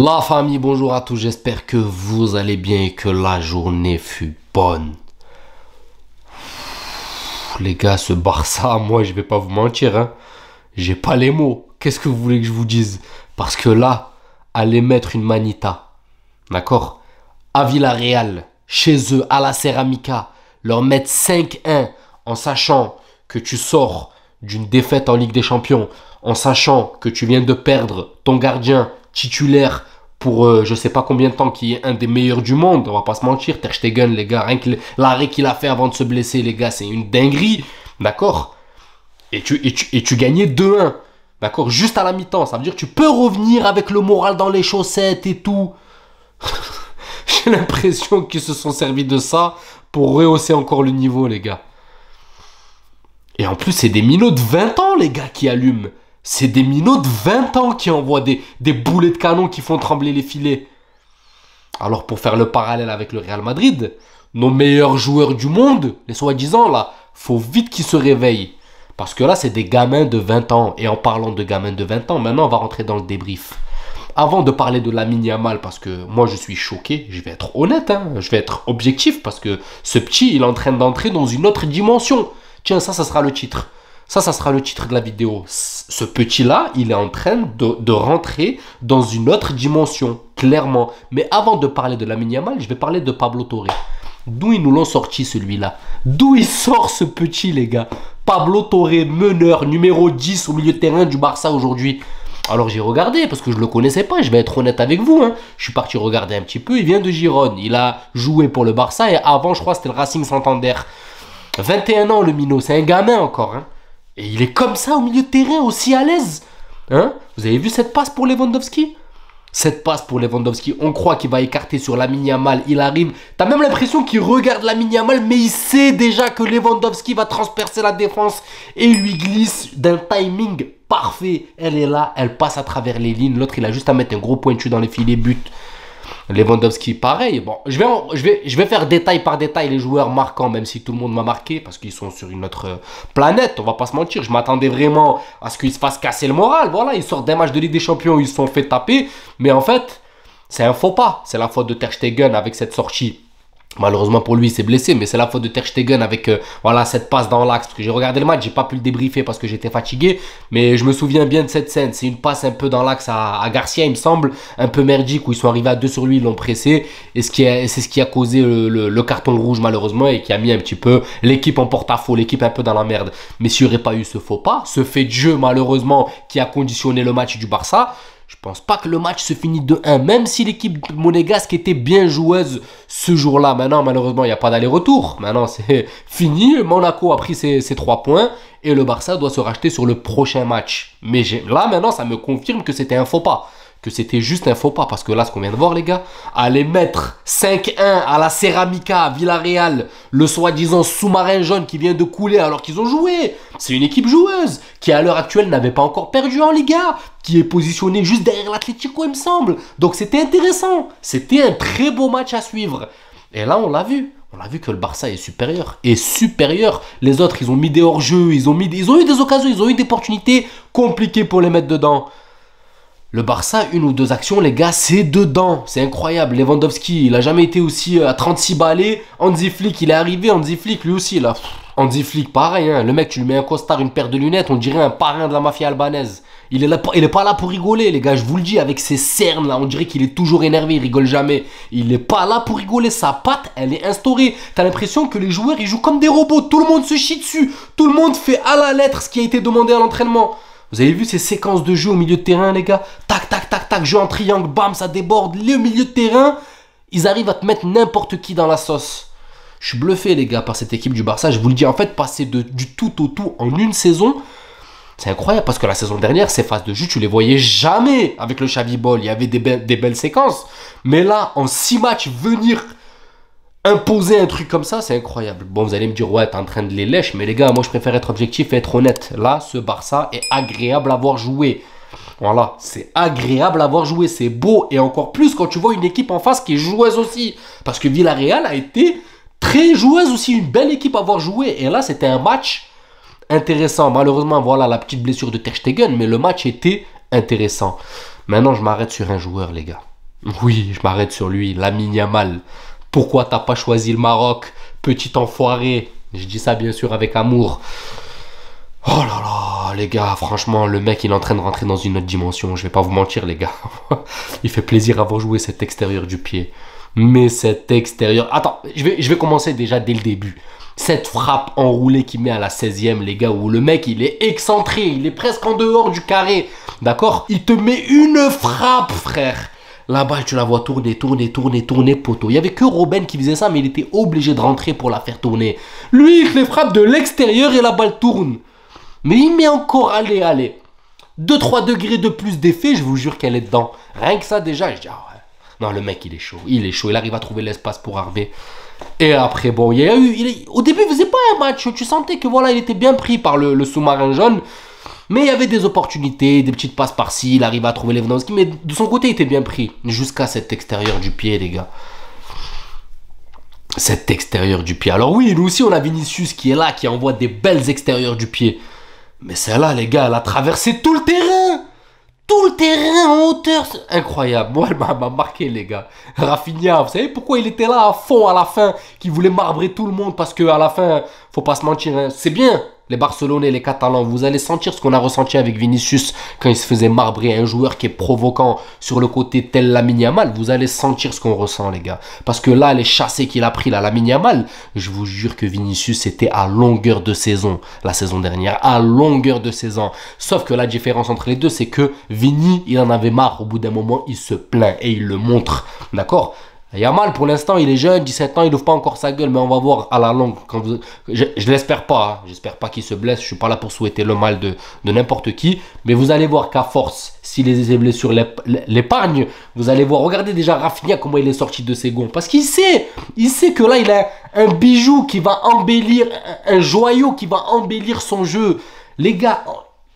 La famille, bonjour à tous, j'espère que vous allez bien et que la journée fut bonne. Les gars, ce Barça, moi je vais pas vous mentir, hein. J'ai pas les mots. Qu'est-ce que vous voulez que je vous dise? Parce que là, aller mettre une manita, d'accord, à Villarreal, chez eux, à la Ceramica, leur mettre 5-1 en sachant que tu sors d'une défaite en Ligue des Champions, en sachant que tu viens de perdre ton gardien titulaire pour je sais pas combien de temps, qui est un des meilleurs du monde, on va pas se mentir, Ter Stegen, les gars, rien que l'arrêt qu'il a fait avant de se blesser, les gars, c'est une dinguerie, d'accord, et tu gagnais 2-1, d'accord, juste à la mi-temps, ça veut dire que tu peux revenir avec le moral dans les chaussettes et tout. J'ai l'impression qu'ils se sont servis de ça pour rehausser encore le niveau, les gars. Et en plus, c'est des minots de 20 ans, les gars, qui allument. C'est des minots de 20 ans qui envoient des boulets de canon qui font trembler les filets. Alors, pour faire le parallèle avec le Real Madrid, nos meilleurs joueurs du monde, les soi-disant, là, faut vite qu'ils se réveillent. Parce que là, c'est des gamins de 20 ans. Et en parlant de gamins de 20 ans, maintenant, on va rentrer dans le débrief. Avant de parler de Lamine Yamal, parce que moi, je suis choqué, je vais être honnête, hein, je vais être objectif, parce que ce petit, il est en train d'entrer dans une autre dimension. Tiens, ça sera le titre. Ça sera le titre de la vidéo. Ce petit-là, il est en train de rentrer dans une autre dimension, clairement. Mais avant de parler de Lamine Yamal, je vais parler de Pablo Torre. D'où ils nous l'ont sorti, celui-là? D'où il sort ce petit, les gars? Pablo Torre, meneur, numéro 10 au milieu de terrain du Barça aujourd'hui. Alors j'ai regardé, parce que je ne le connaissais pas, je vais être honnête avec vous, hein. Je suis parti regarder un petit peu, il vient de Gérone. Il a joué pour le Barça et avant, je crois, c'était le Racing Santander. 21 ans, le minot, c'est un gamin encore, hein. Et il est comme ça au milieu de terrain, aussi à l'aise. Hein? Vous avez vu cette passe pour Lewandowski? Cette passe pour Lewandowski, on croit qu'il va écarter sur Lamine Yamal. Il arrive, t'as même l'impression qu'il regarde Lamine Yamal, mais il sait déjà que Lewandowski va transpercer la défense et lui glisse d'un timing parfait. Elle est là, elle passe à travers les lignes. L'autre, il a juste à mettre un gros pointu dans les filets, but. Lewandowski, pareil. Bon, je vais faire détail par détail les joueurs marquants, même si tout le monde m'a marqué, parce qu'ils sont sur une autre planète, on va pas se mentir. Je m'attendais vraiment à ce qu'ils se fassent casser le moral. Voilà, ils sortent d'un match de Ligue des Champions, ils se sont fait taper. Mais en fait, c'est un faux pas. C'est la faute de Ter Stegen avec cette sortie. Malheureusement pour lui, il s'est blessé, mais c'est la faute de Ter Stegen avec voilà, cette passe dans l'axe. Parce que j'ai regardé le match, j'ai pas pu le débriefer parce que j'étais fatigué. Mais je me souviens bien de cette scène. C'est une passe un peu dans l'axe à Garcia, il me semble. Un peu merdique, où ils sont arrivés à 2 sur lui, ils l'ont pressé. Et c'est ce qui a causé le carton rouge, malheureusement, et qui a mis un petit peu l'équipe en porte-à-faux, l'équipe un peu dans la merde. Mais s'il n'y aurait pas eu ce faux pas, ce fait de jeu, malheureusement, qui a conditionné le match du Barça, je pense pas que le match se finit 2-1, même si l'équipe monégasque était bien joueuse ce jour-là. Maintenant, malheureusement, il n'y a pas d'aller-retour. Maintenant, c'est fini. Monaco a pris ses 3 points et le Barça doit se racheter sur le prochain match. Mais là, maintenant, ça me confirme que c'était un faux pas. Que c'était juste un faux pas. Parce que là, ce qu'on vient de voir, les gars, aller mettre 5-1 à la Ceramica, à Villarreal, le soi-disant sous-marin jaune qui vient de couler alors qu'ils ont joué. C'est une équipe joueuse qui, à l'heure actuelle, n'avait pas encore perdu en Liga, qui est positionnée juste derrière l'Atlético, il me semble. Donc, c'était intéressant. C'était un très beau match à suivre. Et là, on l'a vu. On a vu que le Barça est supérieur. Et supérieur. Les autres, ils ont mis des hors-jeux, ils ont eu des occasions, ils ont eu des opportunités compliquées pour les mettre dedans. Le Barça, 1 ou 2 actions, les gars, c'est dedans. C'est incroyable. Lewandowski, il a jamais été aussi à 36 balais. Hansi Flick, il est arrivé. Hansi Flick, lui aussi, là. Hansi Flick, pareil. Hein. Le mec, tu lui mets un costard, une paire de lunettes, on dirait un parrain de la mafia albanaise. Il est pas là pour rigoler, les gars. Je vous le dis, avec ses cernes, là, on dirait qu'il est toujours énervé. Il rigole jamais. Il est pas là pour rigoler. Sa patte, elle est instaurée. T'as l'impression que les joueurs, ils jouent comme des robots. Tout le monde se chie dessus. Tout le monde fait à la lettre ce qui a été demandé à l'entraînement. Vous avez vu ces séquences de jeu au milieu de terrain, les gars? Tac, tac, tac, tac, jeu en triangle, bam, ça déborde. Le milieu de terrain, ils arrivent à te mettre n'importe qui dans la sauce. Je suis bluffé, les gars, par cette équipe du Barça. Je vous le dis, en fait, passer du tout au tout en une saison, c'est incroyable. Parce que la saison dernière, ces phases de jeu, tu les voyais jamais avec le Xavi Ball. Il y avait des belles séquences. Mais là, en 6 matchs, venir imposer un truc comme ça, c'est incroyable. Bon, vous allez me dire, ouais, t'es en train de les lècher, mais les gars, moi, je préfère être objectif et être honnête. Là, ce Barça est agréable à voir jouer. Voilà, c'est agréable à voir jouer, c'est beau. Et encore plus quand tu vois une équipe en face qui est joueuse aussi. Parce que Villarreal a été très joueuse aussi, une belle équipe à voir jouer. Et là, c'était un match intéressant. Malheureusement, voilà la petite blessure de Ter Stegen, mais le match était intéressant. Maintenant, je m'arrête sur un joueur, les gars. Oui, je m'arrête sur lui, Lamine Yamal. Pourquoi t'as pas choisi le Maroc, petit enfoiré? Je dis ça bien sûr avec amour. Oh là là, les gars, franchement, le mec, il est en train de rentrer dans une autre dimension. Je vais pas vous mentir, les gars. Il fait plaisir à voir jouer cet extérieur du pied. Mais cet extérieur... Attends, je vais commencer déjà dès le début. Cette frappe enroulée qu'il met à la 16e, les gars, où le mec, il est excentré, il est presque en dehors du carré. D'accord? Il te met une frappe, frère. La balle, tu la vois tourner, poteau. Il n'y avait que Robben qui faisait ça, mais il était obligé de rentrer pour la faire tourner. Lui, il les frappe de l'extérieur et la balle tourne. Mais il met encore, allez. 2-3 degrés de plus d'effet, je vous jure qu'elle est dedans. Rien que ça, déjà, je dis, ah ouais. Non, le mec, il est chaud. Il arrive à trouver l'espace pour Harvey. Et après, bon, il y a eu... au début, il faisait pas un match. Tu sentais que, voilà, il était bien pris par le sous-marin jaune. Mais il y avait des opportunités, des petites passes par-ci. Il arrivait à trouver Lewandowski. Mais de son côté, il était bien pris. Jusqu'à cet extérieur du pied, les gars. Cet extérieur du pied. Alors oui, nous aussi, on a Vinicius qui est là, qui envoie des belles extérieurs du pied. Mais celle-là, les gars, elle a traversé tout le terrain. Tout le terrain en hauteur. Incroyable. Moi, elle m'a marqué, les gars. Rafinha, vous savez pourquoi il était là à fond à la fin, qui voulait marbrer tout le monde? Parce qu'à la fin, faut pas se mentir, hein, c'est bien. Les Barcelonais, les Catalans, vous allez sentir ce qu'on a ressenti avec Vinicius quand il se faisait marbrer. Un joueur qui est provoquant sur le côté tel Lamine Yamal. Vous allez sentir ce qu'on ressent, les gars. Parce que là, les chassés qu'il a pris, là, Lamine Yamal, je vous jure que Vinicius était à longueur de saison, la saison dernière. À longueur de saison. Sauf que la différence entre les deux, c'est que Vini, il en avait marre. Au bout d'un moment, il se plaint et il le montre. D'accord ? Yamal, pour l'instant, il est jeune, 17 ans, il n'ouvre pas encore sa gueule, mais on va voir à la longue. Je l'espère pas, hein. J'espère pas qu'il se blesse. Je suis pas là pour souhaiter le mal de n'importe qui. Mais vous allez voir qu'à force, si les blessures l'épargnent, vous allez voir. Regardez déjà Rafinha, comment il est sorti de ses gonds. Parce qu'il sait que là, il a un bijou qui va embellir, un joyau qui va embellir son jeu. Les gars,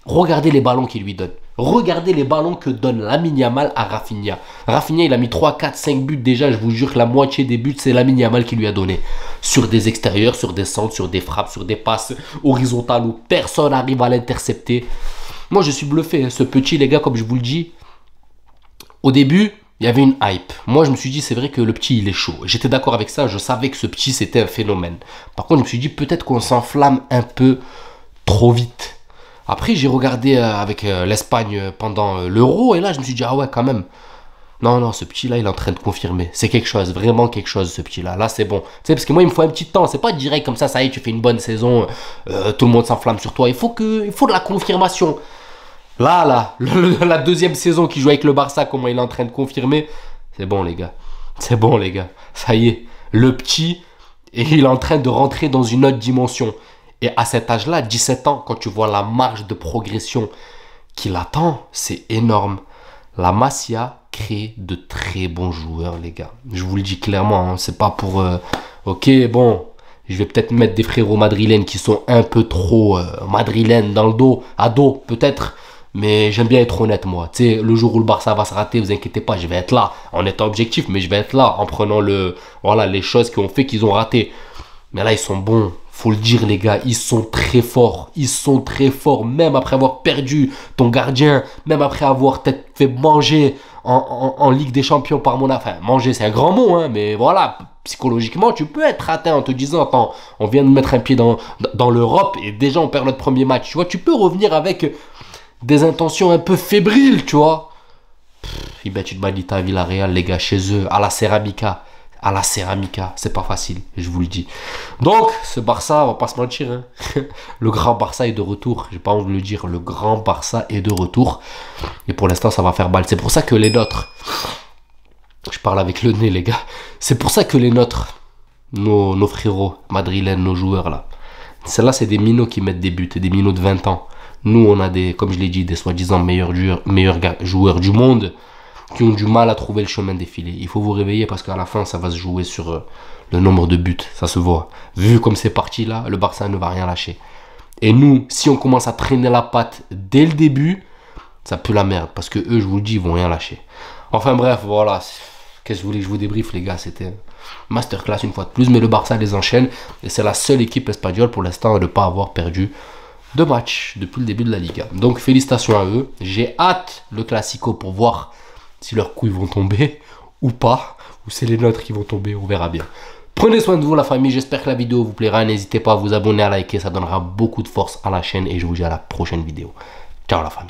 regardez les ballons qu'il lui donne. Regardez les ballons que donne Lamine Yamal à Rafinha. Rafinha, il a mis 3, 4, 5 buts déjà. Je vous jure que la moitié des buts, c'est Lamine Yamal qui lui a donné. Sur des extérieurs, sur des centres, sur des frappes, sur des passes horizontales où personne n'arrive à l'intercepter. Moi, je suis bluffé. Ce petit, les gars, comme je vous le dis, au début, il y avait une hype. Moi, je me suis dit, c'est vrai que le petit, il est chaud. J'étais d'accord avec ça. Je savais que ce petit, c'était un phénomène. Par contre, je me suis dit, peut-être qu'on s'enflamme un peu trop vite. Après, j'ai regardé avec l'Espagne pendant l'Euro et là, je me suis dit, ah ouais, quand même. Non, ce petit-là, il est en train de confirmer. C'est quelque chose, vraiment quelque chose, ce petit-là. Là, c'est bon. Tu sais, parce que moi, il me faut un petit temps. C'est pas direct comme ça y est, tu fais une bonne saison, tout le monde s'enflamme sur toi. Il faut de la confirmation. Là, la deuxième saison qu'il joue avec le Barça, comment il est en train de confirmer. C'est bon, les gars. C'est bon, les gars. Ça y est, le petit, et il est en train de rentrer dans une autre dimension. Et à cet âge-là, 17 ans, quand tu vois la marge de progression qu'il attend, c'est énorme. La Masia crée de très bons joueurs, les gars. Je vous le dis clairement, hein, c'est pas pour... ok, bon, je vais peut-être mettre des frérots madrilènes qui sont un peu trop madrilènes dans le dos, à dos peut-être. Mais j'aime bien être honnête, moi. Tu sais, le jour où le Barça va se rater, vous inquiétez pas, je vais être là. En étant objectif, mais je vais être là en prenant les choses qui ont fait qu'ils ont raté. Mais là, ils sont bons. Faut le dire, les gars, ils sont très forts. Ils sont très forts, même après avoir perdu ton gardien, même après avoir peut-être fait manger en Ligue des Champions par Monaco. Enfin, manger, c'est un grand mot, hein, mais voilà, psychologiquement, tu peux être atteint en te disant, attends, on vient de mettre un pied dans l'Europe et déjà on perd notre premier match. Tu vois, tu peux revenir avec des intentions un peu fébriles, tu vois. Ils mettent une manita à Villarreal, les gars, chez eux, à la Ceramica. À la Ceramica, c'est pas facile, je vous le dis. Donc, ce Barça, on va pas se mentir, hein. Le grand Barça est de retour. J'ai pas envie de le dire, le grand Barça est de retour. Et pour l'instant, ça va faire balle. C'est pour ça que les nôtres, je parle avec le nez, les gars. C'est pour ça que les nôtres, nos frérots madrilènes, nos joueurs là, celles-là, c'est des minots qui mettent des buts, des minots de 20 ans. Nous, on a des, comme je l'ai dit, des soi-disant meilleurs joueurs du monde, qui ont du mal à trouver le chemin défilé. Il faut vous réveiller parce qu'à la fin, ça va se jouer sur le nombre de buts. Ça se voit. Vu comme c'est parti là, le Barça ne va rien lâcher. Et nous, si on commence à traîner la patte dès le début, ça pue la merde. Parce que eux, je vous le dis, ils vont rien lâcher. Enfin bref, voilà. Qu'est-ce que vous voulez que je vous débriefe, les gars? C'était masterclass une fois de plus. Mais le Barça les enchaîne. Et c'est la seule équipe espagnole pour l'instant à ne pas avoir perdu 2 matchs depuis le début de la Liga. Donc félicitations à eux. J'ai hâte le Classico pour voir si leurs couilles vont tomber ou pas. Ou c'est les nôtres qui vont tomber, on verra bien. Prenez soin de vous la famille, j'espère que la vidéo vous plaira. N'hésitez pas à vous abonner, à liker, ça donnera beaucoup de force à la chaîne. Et je vous dis à la prochaine vidéo. Ciao la famille.